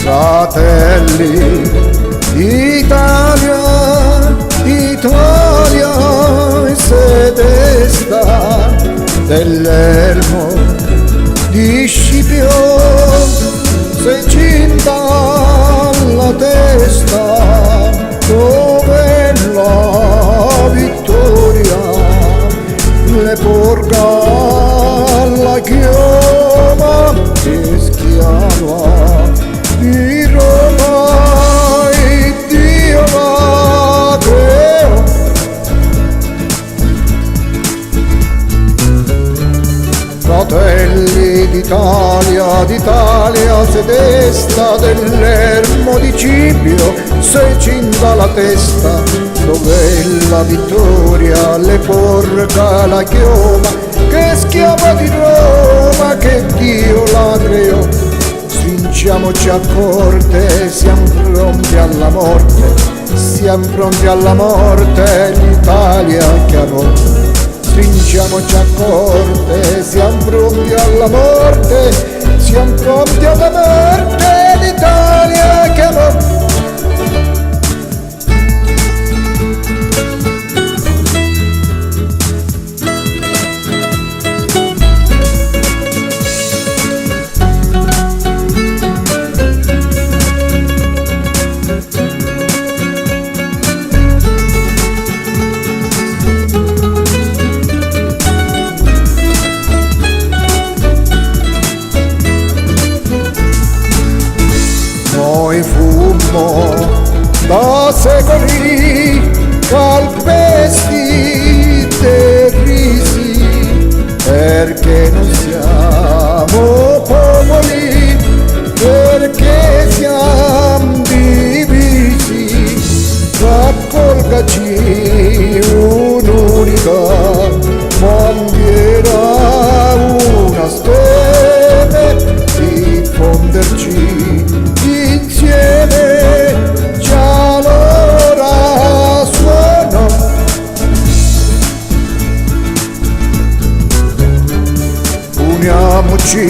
Fratelli d'Italia, Italia se desta dell'elmo di Scipio, se cinta la testa dove la vittoria le porga la chioma di schiava di Roma e Dio la creò. Fratelli d'Italia, d'Italia se desta dell'ermo di Scipio, se cinta la testa dove la vittoria le porga la chioma, che schiava di Roma, che Dio la creò. Stringiamoci a corte, siamo pronti alla morte, siamo pronti alla morte, l'Italia chiamò. Stringiamoci a corte, siamo pronti alla morte, siamo pronti alla morte, l'Italia chiamò. Noi fummo da secoli calpesti derrisi, perché non siamo popoli, perché siamo divisi. Raccolgaci un'unica bandiera, una stelle, diffonderci insieme, già l'ora suona. Uniamoci,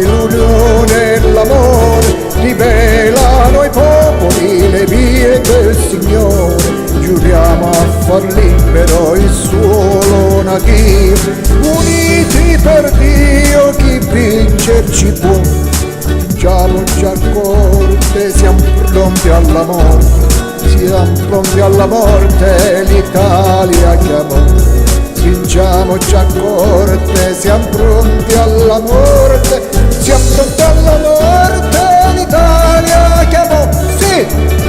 l'unione e l'amore rivelano ai popoli le vie del Signore. Giuriamo a far libero il suolo nativo, uniti per Dio chi vincerci può. Stringiamoci a corte, siamo pronti alla morte, siamo pronti alla morte, l'Italia chiamò. Stringiamoci a corte, siamo pronti alla morte, siamo pronti alla morte, l'Italia chiamò. Sì!